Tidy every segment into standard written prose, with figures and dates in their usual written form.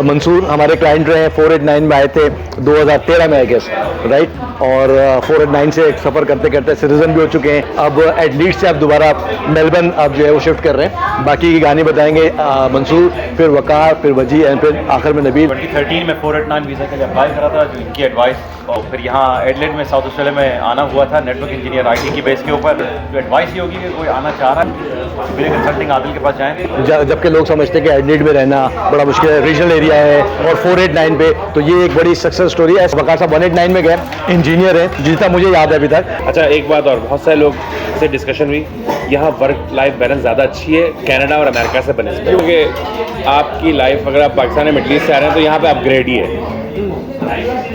मंसूर हमारे क्लाइंट रहे हैं, 489 में आए थे 2013 में आई गेस, राइट। और 489 से सफ़र करते करते सिटीजन भी हो चुके हैं। अब एडलीड से आप दोबारा मेलबर्न आप जो है वो शिफ्ट कर रहे हैं। बाकी की कहानी बताएंगे मंसूर, फिर वकार, फिर वजी एंड फिर आखिर में नबील। 2013 में 489 वीज़ा के लिए अप्लाई करा था, जो इनकी एडवाइस, और फिर यहाँ एडलेड में साउथ ऑस्ट्रेलिया में आना हुआ था नेटवर्क इंजीनियर IT की बेस के ऊपर। जो एडवाइस ये होगी कि कोई आना चाह रहा है मेरे कंसल्टिंग आदिल के पास जाएँ। जबकि लोग समझते हैं कि एडलेड में रहना बड़ा मुश्किल है, रीजनल एरिया है, और 489 पे तो ये एक बड़ी सक्सेस स्टोरी है। वकार साहब 189 में गए, इंजीनियर हैं जितना मुझे याद है अभी तक। अच्छा, एक बात और, बहुत सारे लोग से डिस्कशन हुई, यहाँ वर्क लाइफ बैलेंस ज़्यादा अच्छी है कनाडा और अमेरिका से बने, क्योंकि आपकी लाइफ अगर आप पाकिस्तान में मिडल ईस्ट से आ रहे हैं तो यहाँ पे अपग्रेड ही है,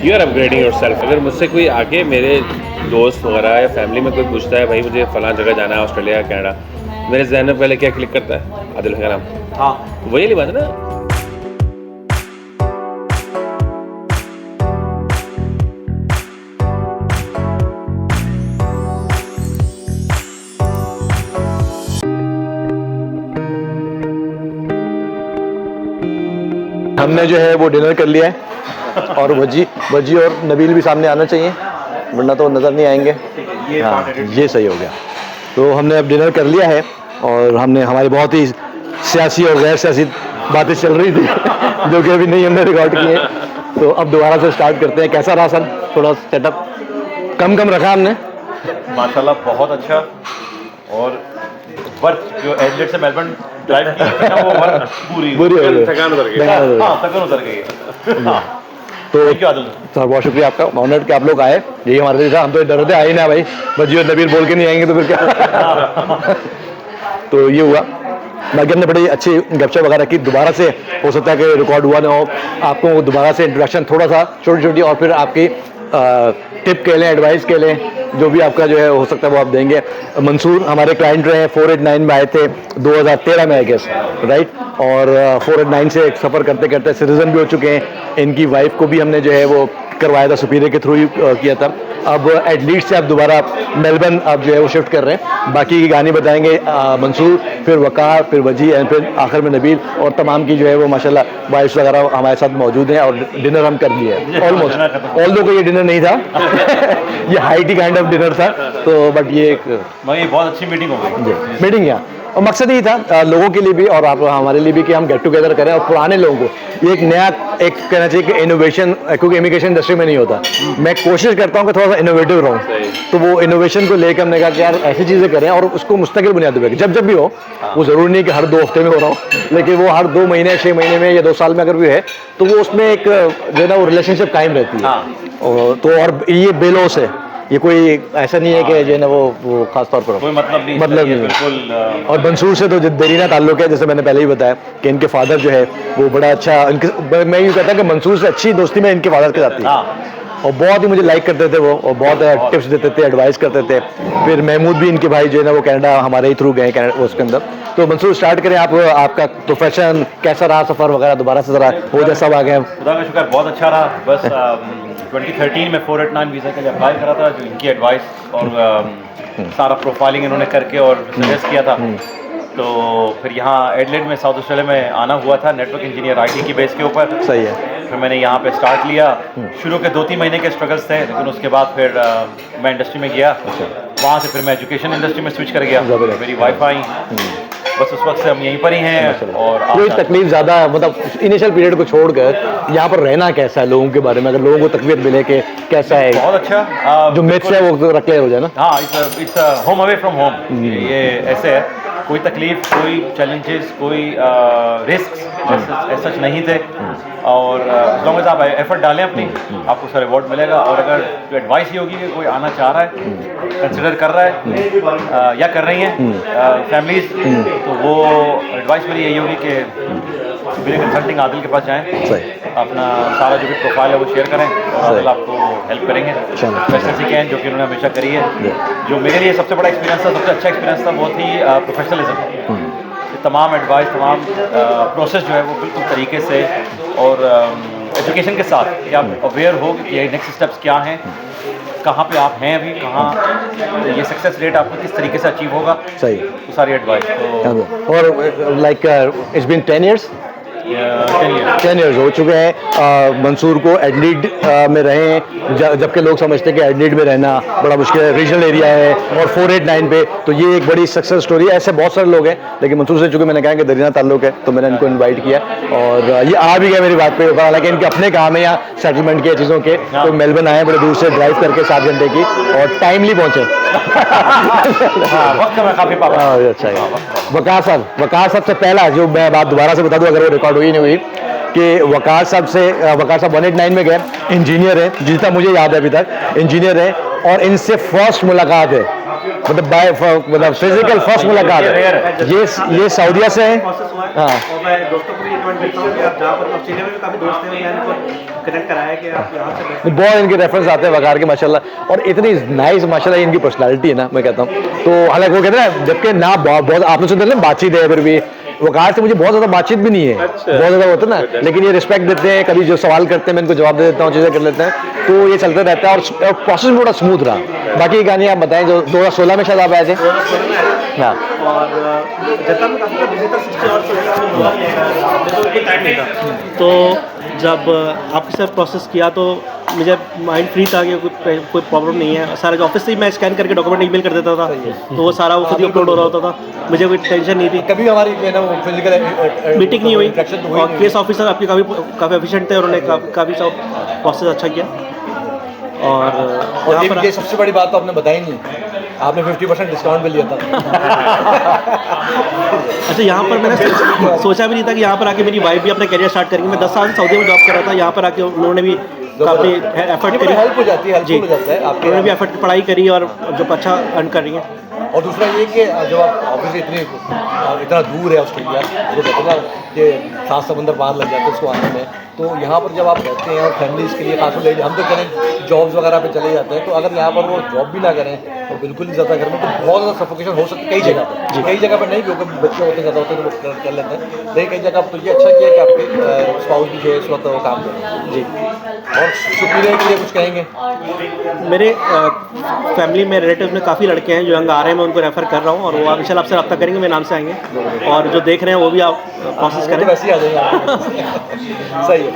यू आर अपग्रेडिंग योरसेल्फ। अगर मुझसे कोई आके, मेरे दोस्त वगैरह या फैमिली में कोई पूछता है भाई मुझे फ़लाँ जगह जाना है ऑस्ट्रेलिया या कनाडा, मेरे जहन में पहले क्या क्लिक करता है? आदिल का नाम। हाँ, वही वाली बात है ना। हमने जो है वो डिनर कर लिया है, और वजी और नबील भी सामने आना चाहिए, वरना तो नज़र नहीं आएंगे। हाँ, ये सही हो गया। तो हमने अब डिनर कर लिया है, और हमने हमारी बहुत ही सियासी और गैर सियासी बातें चल रही थी जो कि अभी नहीं हमने रिकॉर्ड किए। तो अब दोबारा से स्टार्ट करते हैं। कैसा रहा सर? थोड़ा सेटअप कम रखा हमने। माशाल्लाह बहुत अच्छा। और वर्क जो एडलेड से मेलबर्न ड्राइव की ना, वो वर्क पूरी थकान उतर गई। हाँ, थकान उतर गई है। हाँ, तो थैंक यू आदिल। सर बहुत शुक्रिया आपका, ऑनर्ड कि आप लोग आए। यही हमारे लिए था, हम तो डर रहे थे आए ना भाई, वजी और नबील बोल के नहीं आएंगे तो फिर क्या। तो ये हुआ। बाकी हमने बड़ी अच्छी गपशप वगैरह की। दोबारा से हो सकता है कि रिकॉर्ड हुआ ना हो, आपको दोबारा से इंट्रोडक्शन थोड़ा सा छोटी और फिर आपकी टिप के लें, एडवाइस के लें, जो भी आपका जो है हो सकता है वो आप देंगे। मंसूर हमारे क्लाइंट रहे हैं, 489 में आए थे 2013 में आई गेस, राइट। और 489 से सफ़र करते करते सिटीजन भी हो चुके हैं। इनकी वाइफ को भी हमने जो है वो करवाया था, सुपीरियर के थ्रू ही किया था। अब एडलीड से आप दोबारा मेलबर्न आप जो है वो शिफ्ट कर रहे हैं। बाकी की कहानी बताएंगे मंसूर, फिर वकार, फिर वजी एंड फिर आखिर में नबील, और तमाम की जो है वो माशाल्लाह वाइफ्स वगैरह हमारे साथ मौजूद हैं। और डिनर हम कर लिए ऑलमोस्ट, ऑल दो को ये डिनर नहीं था ये high tea kind of dinner था। तो बट ये एक बहुत अच्छी मीटिंग हो गई। मीटिंग यहाँ, और मकसद यही था लोगों के लिए भी और आप हमारे लिए भी कि हम गेट टुगेदर करें, और पुराने लोगों को ये एक नया एक कहना चाहिए कि इनोवेशन, क्योंकि इमिग्रेशन इंडस्ट्री में नहीं होता। मैं कोशिश करता हूँ कि थोड़ा सा इनोवेटिव रहूँ, तो वो इनोवेशन को लेकर हमने कहा कि यार ऐसी चीज़ें करें और उसको मुस्तकिल बुनियाद पर जब भी हो। वो ज़रूरी नहीं कि हर 2 हफ्ते में हो रहा हो, लेकिन वो हर 2 महीने, 6 महीने में या 2 साल में अगर भी है तो वो उसमें एक जो है ना वो रिलेशनशिप कायम रहती है। तो और ये बेलोस है, ये कोई ऐसा नहीं है कि जो है ना वो खास तौर पर कोई मतलब नहीं बिल्कुल। और मंसूर से तो देरीना ताल्लुक है, जैसे मैंने पहले ही बताया कि इनके फादर जो है वो बड़ा अच्छा, मैं यूँ कहता हूँ कि मंसूर से अच्छी दोस्ती में इनके फादर के साथ थी। और बहुत ही मुझे लाइक करते थे वो, और बहुत टिप्स देते थे, एडवाइस करते थे। फिर महमूद भी इनके भाई जो है ना वो कनाडा हमारे ही थ्रू गए कनाडा उसके अंदर। तो मंसूर स्टार्ट करें, आप आपका प्रोफेशन कैसा रहा, सफ़र वगैरह दोबारा से ज़रा हो जाए, सब आ गए। खुदा का शुक्र बहुत अच्छा रहा। बस 2013 में 489 वीज़ा के लिए अप्लाई करा था, जो इनकी एडवाइस और सारा प्रोफाइलिंग इन्होंने करके और सजेस्ट किया था। तो फिर यहाँ एडलेड में साउथ ऑस्ट्रेलिया में आना हुआ था नेटवर्क इंजीनियर IT की बेस के ऊपर। सही है। फिर मैंने यहाँ पे स्टार्ट लिया। शुरू के 2-3 महीने के स्ट्रगल्स थे, लेकिन उसके बाद फिर मैं इंडस्ट्री में गया। वहाँ से फिर मैं एजुकेशन इंडस्ट्री में स्विच कर गया। मेरी वाइफ आई, बस उस वक्त से हम यहीं पर ही हैं। और कोई तकलीफ ज़्यादा, मतलब इनिशियल पीरियड को छोड़कर यहाँ पर रहना कैसा है, लोगों के बारे में अगर लोगों को तकलीफ मिले कि कैसा है? बहुत अच्छा। जो मिथ्स है वो क्लियर हो जाए ना। हाँ, its home away from home. ये ऐसे है, कोई तकलीफ, कोई चैलेंजेस, कोई रिस्क सच नहीं थे। और as long as आप एफर्ट डालें अपनी, आपको उसका रिवॉर्ड मिलेगा। और अगर जो एडवाइस ये होगी कि कोई आना चाह रहा है, कंसिडर कर रहा है या कर रही हैं फैमिलीज, तो वो एडवाइस मेरी यही होगी कि मेरे कंसल्टिंग आदिल के पास जाएं, अपना सारा जो भी प्रोफाइल है वो शेयर करें, और आदिल आपको हेल्प करेंगे बेस्ट ऐसी कहें, जो कि उन्होंने हमेशा करी है। जो मेरे लिए सबसे बड़ा एक्सपीरियंस था, सबसे अच्छा एक्सपीरियंस था, वो थी प्रोफेशनलिज्म। तमाम एडवाइस, तमाम प्रोसेस जो है वो बिल्कुल तरीके से और एजुकेशन के साथ कि आप अवेयर हो कि ये नेक्स्ट स्टेप्स क्या हैं, कहाँ पे आप हैं अभी, कहाँ ये सक्सेस रेट आपको किस तरीके से अचीव होगा। सही, तो सारी एडवाइस। तो और like it's been 10 years 10 years हो चुके हैं। मंसूर को एडलीड में रहे हैं, जबकि लोग समझते हैं कि एडलीड में रहना बड़ा मुश्किल है, रीजनल एरिया है और 489 पे, तो ये एक बड़ी सक्सेस स्टोरी है। ऐसे बहुत सारे लोग हैं, लेकिन मंसूर से चूंकि मैंने कहा कि दरिया ताल्लुक है तो मैंने इनको इन्वाइट किया और ये आ भी गया मेरी बात पे, हालांकि इनके अपने काम है यहाँ सेटलमेंट के चीज़ों के, तो मेलबर्न आए बड़े दूर से ड्राइव करके 7 घंटे की और टाइमली पहुँचे। वक्त में काफ़ी पाबंद। अच्छा है। वकार साहब से पहला जो मैं बात दोबारा से बता दूं अगर वो रिकॉर्ड हुई नहीं हुई, कि वकार साहब 189 में गए, इंजीनियर है जितना मुझे याद है अभी तक, इंजीनियर है और इनसे फर्स्ट मुलाकात है, मतलब फिजिकल फर्स्ट मुलाकात है। ये सऊदीया से है। हाँ, और मैं दोस्तों को भी रिकमेंड करता हूँ कि आप जहाँ पर ऑस्ट्रेलिया में भी काफ़ी दोस्त हैं, मैंने इनको कनेक्ट कराया कि आप यहाँ से बैठे। बहुत इनके रेफरेंस आते हैं वकार के माशाल्लाह, और इतनी नाइस माशाल्लाह इनकी पर्सनालिटी है ना, मैं कहता हूँ। तो हालांकि वो कहते हैं जबकि ना बहुत आपने सुनते हैं बातचीत है, फिर भी वकार से मुझे बहुत ज़्यादा बातचीत भी नहीं है, बहुत ज़्यादा होता है ना, लेकिन ये रिस्पेक्ट देते हैं, कभी जो सवाल करते हैं मैं इनको जवाब दे देता हूँ, चीज़ें कर लेते हैं, तो ये चलते रहता है और प्रोसेस भी बड़ा स्मूथ रहा। बाकी कहानी आप बताएं, जो 2016 में शायद आप आए थे। हाँ, और जब मैं काफ़ी बिजी था 60 और तो कोई टाइम नहीं था, तो जब आपके साथ प्रोसेस किया तो मुझे माइंड फ्री था कि कोई प्रॉब्लम नहीं है। सारा जो ऑफिस से ही मैं स्कैन करके डॉक्यूमेंट ईमेल कर देता था, तो वो सारा वो खुद ही अपलोड हो रहा होता था, मुझे कोई टेंशन नहीं थी। कभी हमारी फिजिकल मीटिंग नहीं हुई और केस ऑफिसर आपके काफ़ी एफिशिएंट थे, उन्होंने काफ़ी सब प्रोसेस अच्छा किया। और यहाँ पर सबसे बड़ी बात तो आपने बताई नहीं, आपने 50% डिस्काउंट भी लिया था। अच्छा, यहाँ पर मैंने सोचा भी नहीं था कि यहाँ पर आके मेरी वाइफ भी अपना करियर स्टार्ट करेंगी। मैं 10 साल सऊदी में जॉब कर रहा था, यहाँ पर आके उन्होंने भी काफ़ी एफर्ट करी, हेल्प हो जाती है, जी, हेल्पफुल हो जाता है आपके। उन्होंने भी एफर्ट पढ़ाई करी और जो अच्छा अर्न कर रही हैं। और दूसरा ये कि जब आप ऑफिस से इतना दूर है ऑस्ट्रेलिया, जो कहते हैं ना कि 7 समंदर पार लग जाते हैं उसको आने में, तो यहाँ पर जब आप रहते हैं और फैमिलीज़ के लिए खासकर हम तो चलें जॉब्स वगैरह पे चले जाते हैं, तो अगर यहाँ पर वो जॉब भी ना करें तो बिल्कुल ही ज़्यादा घर में तो बहुत ज़्यादा सफोकेशन हो सकती है कई जगह पर। कई जगह पर नहीं, क्योंकि बच्चे होते ज़्यादा होते हैं तो वो कर लेते हैं, लेकिन कई जगह तो ये अच्छा किया कि आपके स्पाउस भी जो है इस वक्त वो काम करें। जी, और सुपीरियर के लिए कुछ कहेंगे? मेरे फैमिली में रिलेटिव में काफ़ी लड़के हैं जो यंग आ रहे हैं, मैं उनको रेफ़र कर रहा हूँ और वो आप इंशाल्लाह आपसे रब्ता करेंगे, मेरे नाम से आएंगे, और जो देख रहे हैं वो भी आप प्रोसेस करें। वैसे ही आ जाएंगे। सही है,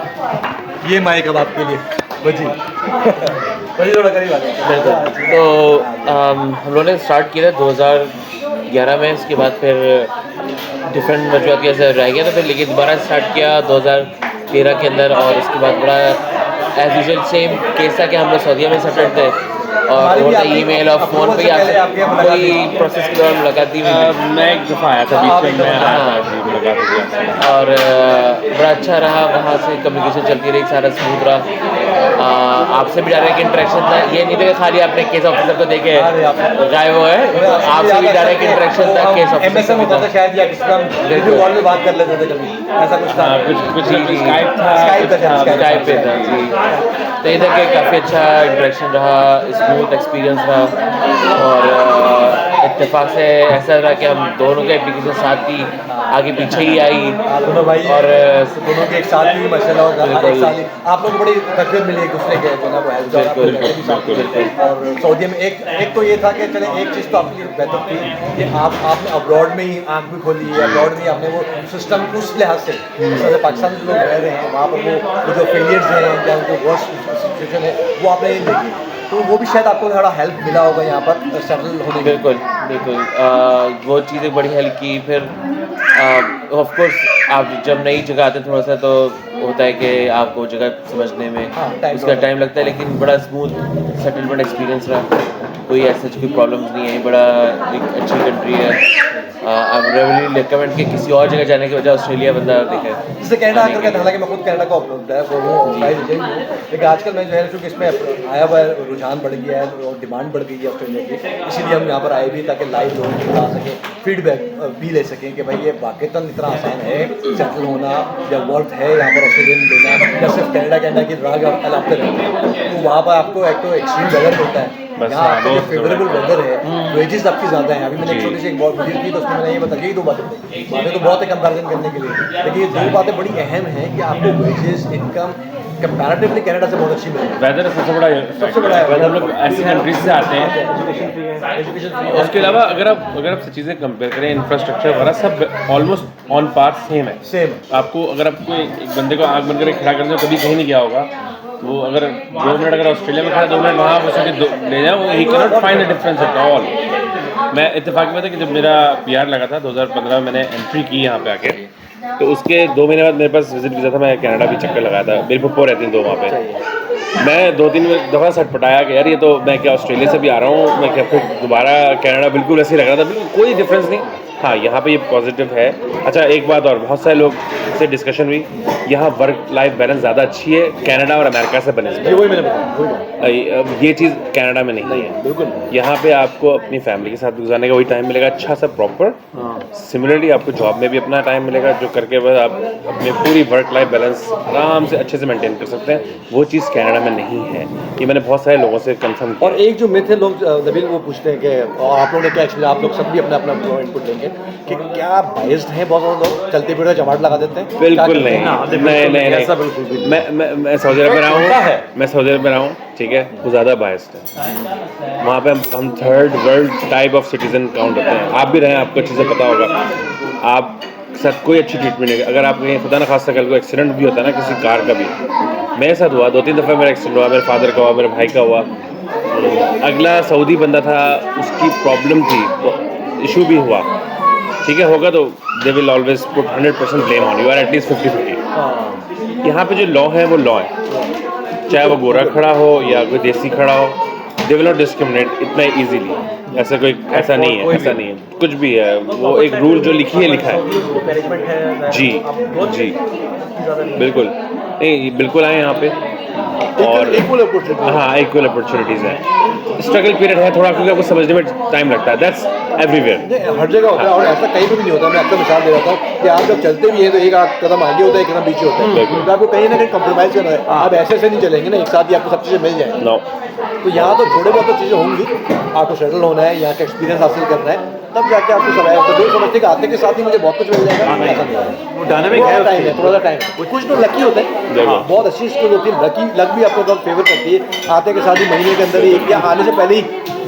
ये माइक अब आपके लिए बजी बजी थोड़ा करीब आ जाए। तो हम लोगों ने स्टार्ट किया था 2011 में, उसके बाद फिर डिफरेंट वजूहत की वजह से रह गया था, फिर लेकिन दोबारा स्टार्ट किया 2013 के अंदर, और उसके बाद बड़ा एज यूजुअल सेम केस था कि हम लोग सऊदीया में सेटल्ड थे और वो ईमेल और फ़ोन पे ही कोई प्रोसेस के दौरान मुलाकात दी हुई। मैं एक दफ़ा आया था बीच में, मुलाकात और बड़ा अच्छा रहा, वहाँ से कम्युनिकेशन चलती रही, सारा स्मूथ रहा। आपसे भी डायरेक्ट इंटरेक्शन था, ये नहीं था कि खाली आपने केस ऑफिसर को देखे गायब हुए, आपसे भी डायरेक्ट इंटरेक्शन था केस ऑफिसर से भी था। शायद या किसी का कॉल में बात कर लेते थे कभी, ऐसा कुछ था। कुछ स्काइप पे था जी। तो ये था कि काफ़ी अच्छा इंटरेक्शन रहा, स्मूथ एक्सपीरियंस रहा, और इत्तेफाक से ऐसा रहा कि हम दोनों के एप्लीकेशन साथ ही आगे पीछे ही आई, दोनों भाई और दोनों के एक साथ ही माशाल्लाह होगा, एक साथ ही आप लोग को बड़ी तकलीफ मिली एक दूसरे के जो ना वो हेल्प और सऊदी में एक तो ये था कि चले एक चीज़ तो आपके लिए बेहतर थी कि आपने अब्रॉड में ही आँख भी खोली है, अब्रॉड में ही आपने वो सिस्टम उस लिहाज से जैसे पाकिस्तान में जो लोग रह रहे हैं वहाँ पर वो जो फेलियर्स हैं या उनको वर्स्ट सिचुएशन है वो आपने ये देखी, तो वो भी शायद आपको थोड़ा हेल्प मिला होगा यहाँ पर सेटल होने में। बिल्कुल वो चीज़ें बड़ी हेल्प की। फिर ऑफ कोर्स आप जब नई जगह आते हैं थोड़ा सा तो होता है कि आपको जगह समझने में उसका टाइम लगता है, लेकिन बड़ा स्मूथ सेटलमेंट एक्सपीरियंस रहा, कोई ऐसा कोई प्रॉब्लम्स नहीं है, बड़ा एक अच्छी कंट्री है। आप रेवली रिकमेंड कि किसी और जगह जाने की वजह ऑस्ट्रेलिया बंदा देखे। जैसे कनाडा आकर के, हालांकि मैं खुद कनाडा को अपलोड है वो लेकिन आजकल मैं जो है चूँकि इसमें आया हुआ है, रुझान बढ़ गया है और डिमांड बढ़ गई है ऑस्ट्रेलिया की, इसीलिए हम यहाँ पर आए भी ताकि लाइव लोगों को बता सकें, फीडबैक भी ले सकें कि भाई ये वाक़ईतन इतना आसान है सेटल होना या वर्थ है यहाँ पर ऑस्ट्रेलियन देना, या सिर्फ कनाडा की राग अलापते रहते हैं। तो वहाँ पर आपको एक तो एक्सट्रीम वेदर होता है, यहाँ आपको जो फेवरेबल वेदर है, वेजेस आपकी ज़्यादा हैं। अभी मैंने एक छोटी सी एक वीडियो की तो उसमें मैंने ये बताया, यही 2 बातें तो बहुत है कंपैरिजन करने के लिए, लेकिन ये 2 बातें बड़ी अहम हैं कि आपको वेजेस इनकम कंपैरेटिवली कनाडा से बहुत अच्छी मिलेगी। वेदर सबसे बड़ा है। हम लोग ऐसी कंट्रीज से आते हैं, एजुकेशन फ्री है, उसके अलावा अगर आप चीज़ें कंपेयर करें, इंफ्रास्ट्रक्चर वगैरह सब ऑलमोस्ट ऑन पार सेम है। सेम आपको अगर आप कोई एक बंदे को आँख बंद करके खड़ा कर दो, कभी कहीं नहीं गया होगा, वो अगर 2 मिनट अगर ऑस्ट्रेलिया में खड़ा 2 मिनट वहाँ उसके ले जाओ, he can not find the difference at all. मैं इत्तेफाक में था कि जब मेरा PR लगा था 2015 में, मैंने एंट्री की यहाँ पे आके, तो उसके 2 महीने बाद मेरे पास विजिट वीज़ा था, मैं कनाडा भी चक्कर लगाया था, मेरी पप्पो रहती हैं 2 वहाँ पे। मैं 2-3 दफ़ा सटपटाया कि यार ये तो मैं क्या ऑस्ट्रेलिया से भी आ रहा हूँ, मैं क्या फिर दोबारा कनाडा बिल्कुल ऐसे ही लग रहा था, बिल्कुल कोई डिफरेंस नहीं। हाँ, यहाँ पे ये पॉजिटिव है। अच्छा, एक बात और, बहुत सारे लोग से डिस्कशन हुई, यहाँ वर्क लाइफ बैलेंस ज़्यादा अच्छी है कनाडा और अमेरिका से बने। वही मैंने बताया, ये चीज़ कनाडा में नहीं है, बिल्कुल। यहाँ पे आपको अपनी फैमिली के साथ गुजारने का वही टाइम मिलेगा, अच्छा सा प्रॉपर। सिमिलरली आपको जॉब में भी अपना टाइम मिलेगा, जो करके बस आप अपनी पूरी वर्क लाइफ बैलेंस आराम से अच्छे से मेंटेन कर सकते हैं। वो चीज़ कनाडा में नहीं है, ये मैंने बहुत सारे लोगों से कंफर्म किया। और एक जो मिथ है, लोग नबील वो पूछते हैं कि आप लोगों ने क्या एक्सपीरियंस, आप लोग सब भी अपना अपना इनपुट देंगे कि क्या बाइस्ड हैं बहुत सारे लोग, चलते फिरते जमाट लगा देते हैं? बिल्कुल नहीं, नहीं, मैं सऊदी अरब में रहा हूँ, मैं सऊदी अरब में रहा हूँ, ठीक है, वो ज़्यादा बायस्ड है। वहाँ पे हम third world type of citizen count होते हैं। आप भी रहे, आपको अच्छे से पता होगा, आप साथ कोई अच्छी ट्रीटमेंट नहीं, अगर आप खुदा न खास्ता कल को एक्सीडेंट भी होता है ना किसी कार का भी, मेरे साथ हुआ 2-3 दफ़ा मेरा एक्सीडेंट हुआ, मेरे फादर का हुआ, मेरे भाई का हुआ। अगला सऊदी बंदा था, उसकी प्रॉब्लम थी, इशू भी हुआ, ठीक है, होगा तो they will always put 100% blame on you, और एटलीस्ट 50-50। यहाँ पे जो लॉ है वो लॉ है, चाहे वो गोरा खड़ा हो या कोई देसी खड़ा हो, दे विल नॉट डिस्क्रिमिनेट इतना इजीली। ऐसा नहीं है, ऐसा नहीं है, कुछ भी है, वो एक रूल जो लिखी है लिखा है। जी जी, बिल्कुल नहीं, बिल्कुल आए यहाँ पे, और इक्वल अपॉर्चुनिटी। हाँ, इक्वल अपॉर्चुनिटीज़ हैं। स्ट्रगल पीरियड है थोड़ा, क्योंकि आपको समझने में टाइम लगता है, दैट्स एवरीवेयर। हर जगह होता है, और ऐसा कहीं पे भी नहीं होता। मैं अक्सर मिसाल दे रहा हूँ कि आप जब चलते भी हैं तो एक आध कदम आगे होता है, एक कदम पीछे होता है, तो आपको कहीं ना कहीं कंप्रोमाइज़ करना है। आप ऐसे नहीं चलेंगे ना, एक साथ ही आपको सब चीज़ें मिल जाएंगी। नो, तो यहाँ तो थोड़े बहुत तो चीज़ें होंगी, आपको सेटल होना है, यहाँ का एक्सपीरियंस हासिल करना है, तब जाके आपको सब आएगा। तो लोग समझते कि आते के साथ ही मुझे बहुत कुछ मिल जाएगा, ऐसा नहीं है। वो डायनामिक है, टाइम है, थोड़ा सा टाइम है। कुछ तो लकी होते हैं, बहुत अच्छी स्किल होती है, लक भी आपको फेवर करती है। आते के साथ ही महीने के अंदर ही या आने से पहले ही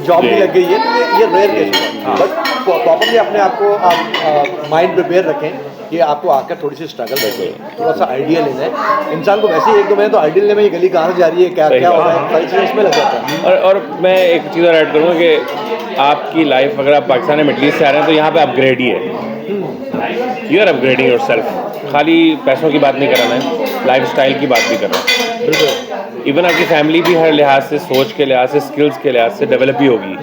जॉब भी लग गई है, तो ये रेयर केस है। बट प्रॉपरली अपने आप को आप माइंड प्रिपेयर रखें कि आपको आकर थोड़ी सी स्ट्रगल रहे, थोड़ा सा आइडिया लेना है। इंसान को वैसे ही 1-2 महीने तो आइडिया लेने में, ये गली कहाँ से जा रही है, क्या क्या हो रहा है, सारी चीज़ें इसमें लग जाता है। और मैं एक चीज़ और ऐड करूँगा कि आपकी लाइफ, अगर आप पाकिस्तान में मिडल ईस्ट से आ रहे हैं तो यहाँ पे अपग्रेड ही है, यू आर अपग्रेडिंग योरसेल्फ। खाली पैसों की बात नहीं कर रहा मैं, लाइफ स्टाइल की बात भी कर रहा हूँ। इवन आपकी फैमिली भी हर लिहाज से, सोच के लिहाज से, स्किल्स के लिहाज से डेवलप ही होगी।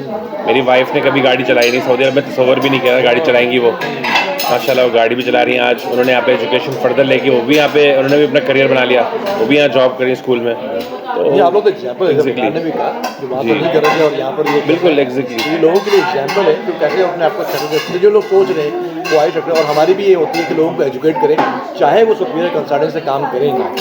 मेरी वाइफ ने कभी गाड़ी चलाई नहीं, सऊदी अरब में तसव्वुर भी नहीं किया गाड़ी चलाएंगी वो, माशाल्लाह वो गाड़ी भी चला रही हैं। आज उन्होंने यहाँ पे एजुकेशन फर्दर लेके वो भी यहाँ पे, उन्होंने भी अपना करियर बना लिया, वो भी यहाँ जॉब करी स्कूल में। तो ये आप लोग तो एग्जाम्पल है, मैंने भी कहा जो वहाँ पर नहीं कर रहे थे और यहाँ पर ये बिल्कुल एग्जैक्टली, ये लोगों के लिए एग्जाम्पल है कि कैसे अपने आप को सेटल करते। जो लोग सोच रहे हैं वो आई सकते हैं, और हमारी भी ये होती है कि लोगों को एजुकेट करें, चाहे वो सुपीरियर कंसल्टेंट से काम करें ना,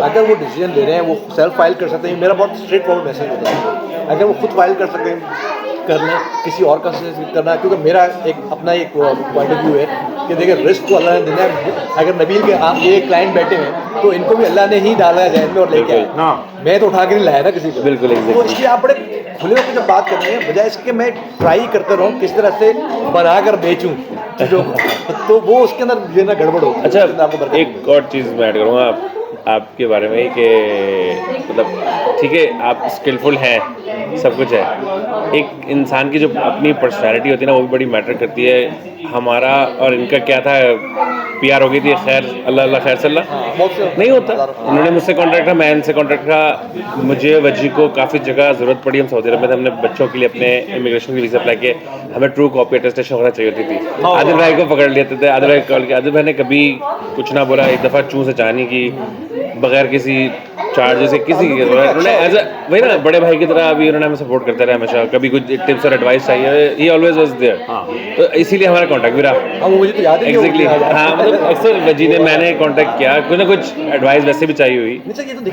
अगर वो डिसीजन ले रहे हैं, वो सेल्फ फाइल कर सकते हैं। मेरा बहुत स्ट्रेट फॉरवर्ड मैसेज होता है, अगर वो खुद फाइल कर सकते हैं कर लें, किसी और का करना, क्योंकि मेरा एक अपना एक पॉइंट ऑफ व्यू है कि देखिए रिस्क तो अल्लाह ने देना है। अगर नबील के आप ये क्लाइंट बैठे हैं तो इनको भी अल्लाह ने ही डाला है जहन में और लेके आया, मैं तो उठा के नहीं लाया ना किसी को। बिल्कुल तो इसलिए आप बड़े खुले होकर जब बात कर रहे हैं, बजाय इसके मैं ट्राई करते रहूँ किस तरह से बना कर बेचूँ चीज़ों को, तो वो उसके अंदर मुझे ना गड़बड़ हो। अच्छा, एक और चीज़ मैं ऐड करूँगा आपके बारे में कि मतलब ठीक है आप स्किलफुल हैं, सब कुछ है, एक इंसान की जो अपनी पर्सनैलिटी होती है ना वो भी बड़ी मैटर करती है। हमारा और इनका क्या था, PR हो गई थी, खैर अल्लाह खैर सल्ला नहीं होता। उन्होंने मुझसे कॉन्ट्रैक्ट था, मैं इनसे कॉन्ट्रैक्ट था। मुझे वजी को काफ़ी जगह ज़रूरत पड़ी, हम सऊदी अरब में थे, हमने बच्चों के लिए अपने इमिग्रेशन की वीज़ा अप्लाई किए, हमें ट्रू कॉपी अटेस्टेशन वगैरह चाहिए होती थी। आदिल भाई को पकड़ लेते थे, आदिल भाई कॉल किया, आदिल भाई ने कभी कुछ ना बोला, एक दफ़ा चूँ से चाहनी की बगैर किसी चार्ज से किसी उन्होंने एज अ वही ना बड़े भाई की तरह अभी उन्होंने हमें सपोर्ट करते रहे हमेशा, कभी कुछ टिप्स और एडवाइस चाहिए, ही ऑलवेज वाज देयर। तो इसीलिए हमारा कांटेक्ट भी रहा। मुझे तो याद है एग्जैक्टली, हाँ मतलब अक्सर वजी ने मैंने कांटेक्ट किया, कुछ ना कुछ एडवाइस वैसे भी चाहिए हुई,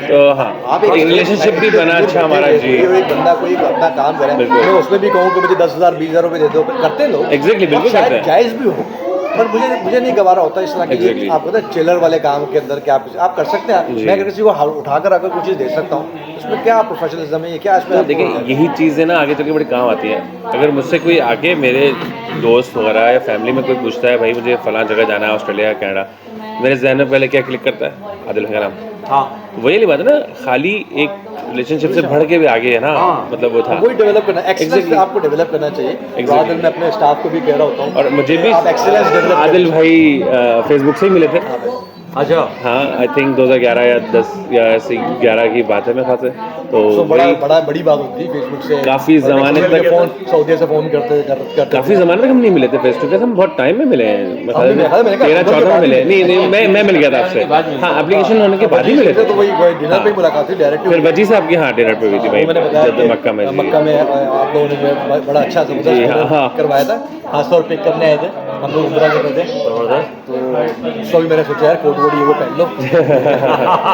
तो हाँ रिलेशनशिप भी बना अच्छा हमारा। जी, एक बंदा कोई अपना काम करे, मैं उसमें भी कहूँ कि मुझे 10,000 20,000 रुपये दे दो, करते हैं लोग एग्जैक्टली, बिल्कुल करते हैं, जायज़ भी हो, पर मुझे नहीं गवारा होता इस तरह की Exactly. आप पता है चिलर वाले काम के अंदर क्या आप कर सकते हैं। मैं अगर किसी को उठाकर अगर कुछ चीज़ दे सकता हूँ उसमें क्या प्रोफेशनलिज्म है, ये क्या इसमें तो देखिए यही चीज़ें ना आगे चल के बड़ी काम आती है। अगर मुझसे कोई आके मेरे दोस्त वगैरह या फैमिली में कोई पूछता है भाई मुझे फलां जगह जाना है ऑस्ट्रेलिया या कनाडा, मेरे जहन में पहले क्या क्लिक करता है? आदिल का नाम। हाँ वही वाली बात है ना, खाली एक रिलेशनशिप से बढ़ के भी आगे है ना, मतलब वो था। वही डेवलप करना एक्सेलेंस Exactly. आपको डेवलप करना चाहिए। Exactly. आदिल मैं अपने स्टाफ को भी कह रहा होता हूँ और मुझे भी आप एक्सेलेंस डेवलप आदिल भाई फेसबुक से ही मिले थे। अच्छा हाँ आई थिंक 2011 या 10 या ऐसे 11 की बात है मेरे ख्याल से। तो तो वही बड़ी बात होती है फेसबुक से। काफी ज़माने तक फोन सऊदी से फोन करते काफी ज़माने तक हम नहीं मिले थे फेस टू फेस, हम बहुत टाइम में मिले हैं। हमने देखा था, मैंने कहा 13-14 में मिले। बाद नहीं मैं मिल गया था आपसे। हाँ एप्लीकेशन होने के बाद ही मिले थे। तो वही डिनर पे ही मुलाकात थी डायरेक्ट। फिर वजी से आपकी हाँ डिनर पे हुई थी भाई, वो मैंने बताया जब कि मक्का में। जी। मक्का में आप लोगों ने जो है बड़ा अच्छा जी, जबरदस्त हाँ, हाँ। करवाया था। खासतौर पे पिक करने आए थे, हम लोग उम्रा कर रहे थे। तो उसको भी मैंने सोचा यार कोट वोट ये वो पहन लो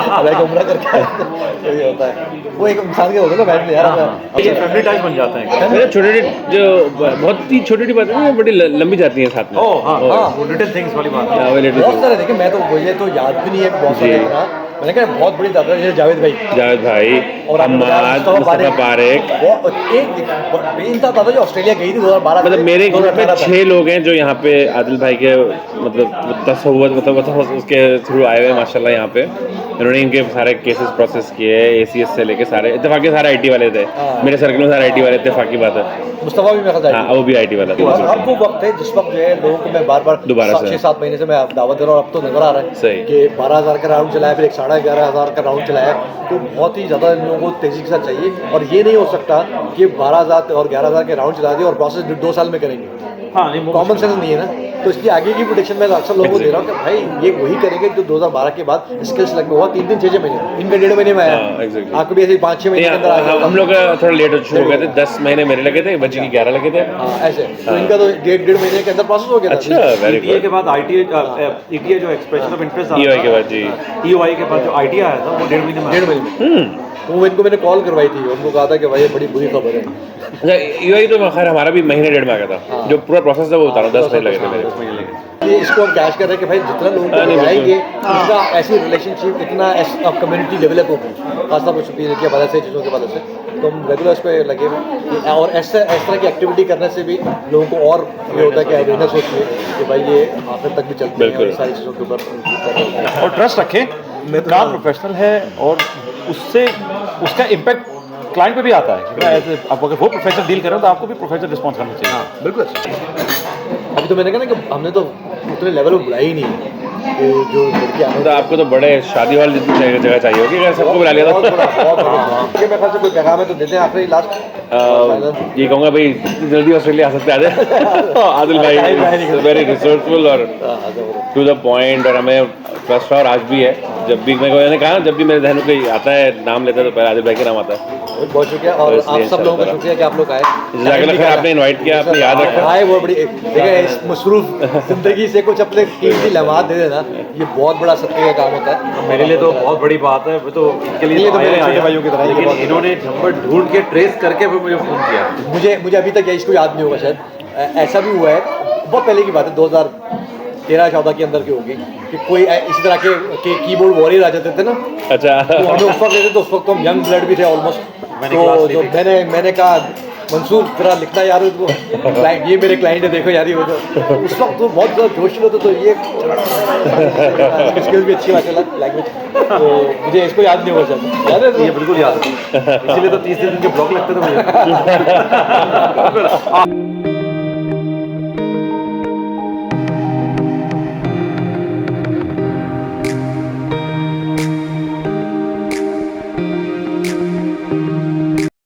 हालांकि उम्रा करके आए थे, तो ये होता है वो एक इंसान के होता है ना बैठ में यार। ये फैमिली टाइज बन जाते हैं। मेरे छोटे जो बहुत ही छोटी बातें हैं बड़ी लंबी जाती हैं साथ में। ओह हाँ वो लिटिल थिंग्स वाली बात है। हाँ, वो little बहुत things। सारे देखे मैं तो मुझे तो याद भी नहीं है बहुत सारे जी। इतना। मैंने कहा बहुत बड़ी दादा जैसे जावेद भाई जावेद भाई, और आपने बताया अम्माद, मुस्तफा पारेख। वो एक बेइंतहा दादा जो ऑस्ट्रेलिया गई थी 2012 मतलब मेरे ग्रुप में 2018 तक। 6 लोग हैं जो यहाँ पे आदिल भाई के मतलब तसव्वुत मतलब उसके थ्रू आए हुए माशाल्लाह यहाँ पे। इन्होंने इनके सारे केसेस प्रोसेस किए, ACS से लेके सारे इत्तेफाकी सारे IT वाले थे। हाँ। मेरे सर्कल में सारे IT वाले इत्तेफाकी बात है। मुस्तफा भी मेरे हाँ वो भी IT वाला और था। अब वो वक्त है जिस वक्त जो है लोगों को मैं बार दोबारा से। 6-7 महीने से मैं दावत दे रहा हूँ। अब तो नजर आ रहा है सही। कि 12,000 का राउंड चलाया, फिर एक 11,500 का राउंड चलाया। तो बहुत ही ज़्यादा इन लोगों को तेज़ी के साथ चाहिए और ये नहीं हो सकता कि 12,000 और 11,000 के राउंड चला दिए और प्रोसेस 2 साल में करेंगे। हाँ नहीं कॉमन सेंस नहीं है ना, तो इसलिए आगे की प्रोडिक्शन मैं अक्सर लोगों को दे रहा हूँ कि भाई ये वही करेंगे जो 2012 के बाद स्किल्स लग में हुआ 3 6 महीने, इनका 1.5 महीने में आया। हाँ, exactly। आपको भी ऐसे 5-6 महीने के अंदर आ गया। हम लोग थोड़ा लेट शुरू हो गए थे, 10 महीने मेरे लगे थे, बच्ची की 11 लगे थे। हाँ ऐसे तो इनका तो 1.5 महीने के अंदर प्रोसेस हो गया था। अच्छा वेरी ETA के गुड। बाद ETA जो एक्सप्रेशन ऑफ इंटरेस्ट EOI के बाद जी। EOI के बाद जो ITA आया था वो 1.5 महीने में 1.5 महीने में वो इनको मैंने कॉल करवाई थी, उनको कहा था कि भाई ये बड़ी बुरी खबर है। अच्छा EOI तो खैर हमारा भी महीने 1.5 में आ गया था। जो पूरा प्रोसेस था वो उतारा 10 महीने लगे थे मेरे। ये इसको हम कैश कर रहे हैं कि भाई जितना लोगों हाँ, को नहीं, जाएंगे इतना ऐसी रिलेशनशिप इतना कम्युनिटी डेवलप होगी खासतौर पर छुट्टी की वजह से चीज़ों की वजह से। तो हम रेगुलर इस पर लगे हुए हैं और इस तरह की एक्टिविटी करने से भी लोगों को और ये होता है कि अवेयरनेस होती है कि भाई ये आखिर तक भी चलते हैं और बिल्कुल। सारी चीज़ों के ऊपर कर रहे हैं। और ट्रस्ट रखें, काम प्रोफेशनल है और उससे उसका इम्पैक्ट क्लाइंट पे भी आता है। आप अगर वो प्रोफेशनल डील करें तो आपको भी प्रोफेशनल रिस्पॉन्स करना चाहिए। बिल्कुल। अभी तो मैंने कहा ना कि हमने तो उतने लेवल पर बुलाई ही नहीं है कि जो लड़के आने तो आपको तो बड़े शादी हॉल जितनी जगह चाहिए होगी, अगर सबको बुला लिया बहुत था। बड़ा ये मेरे ख्याल से कोई पैगाम है तो देते हैं आखिरी लास्ट। ये कहूँगा भाई जितनी जल्दी ऑस्ट्रेलिया आ सकते हैं आदिल भाई वेरी रिसोर्सफुल और टू द पॉइंट, और हमें ट्रस्ट और आज भी है। जब भी मैंने कहा जब भी मेरे जहन में कोई आता है नाम लेता है तो पहले आदिल भाई का नाम आता है। बहुत शुक्रिया और बस आप ये सब लोगों का चलता शुक्रिया कि आप लोग आए। जज़ाकल्लाह खैर, आपने इनवाइट किया, आपने याद रखा। आए वो बड़ी देखिए इस मसरूफ जिंदगी से कुछ अपने कीमती लम्हात दे देना ये बहुत बड़ा सत्य का काम होता है। मेरे लिए तो बहुत बड़ी बात है। मैं तो इनके लिए ये तो आया मेरे छोटे आया, भाइयों की तरह ही है, लेकिन बहुत इन्होंने नंबर ढूंढ के ट्रेस करके फिर मुझे फ़ोन किया। मुझे अभी तक इसको याद नहीं होगा शायद। ऐसा भी हुआ है, बहुत पहले की बात है 2013-14 के अंदर की होगी कि कोई इसी तरह के कीबोर्ड वॉरियर आ जाते थे ना, अच्छा तो हमें उस वक्त लेते तो उस वक्त तो हम यंग ब्लड भी थे ऑलमोस्ट। मैंने क्लास ली तो थी। मैंने कहा मंसूर जरा लिखना यार उसको क्लाइंट, ये मेरे क्लाइंट है देखो यार ये वो तो उस वक्त तो बहुत ज़्यादा जोश में तो ये स्किल्स भी अच्छी माशाल्लाह लैंग्वेज। तो मुझे इसको याद नहीं होगा शायद, याद है ये बिल्कुल याद है, इसीलिए तो 30 दिन के ब्लॉग लगते थे मुझे।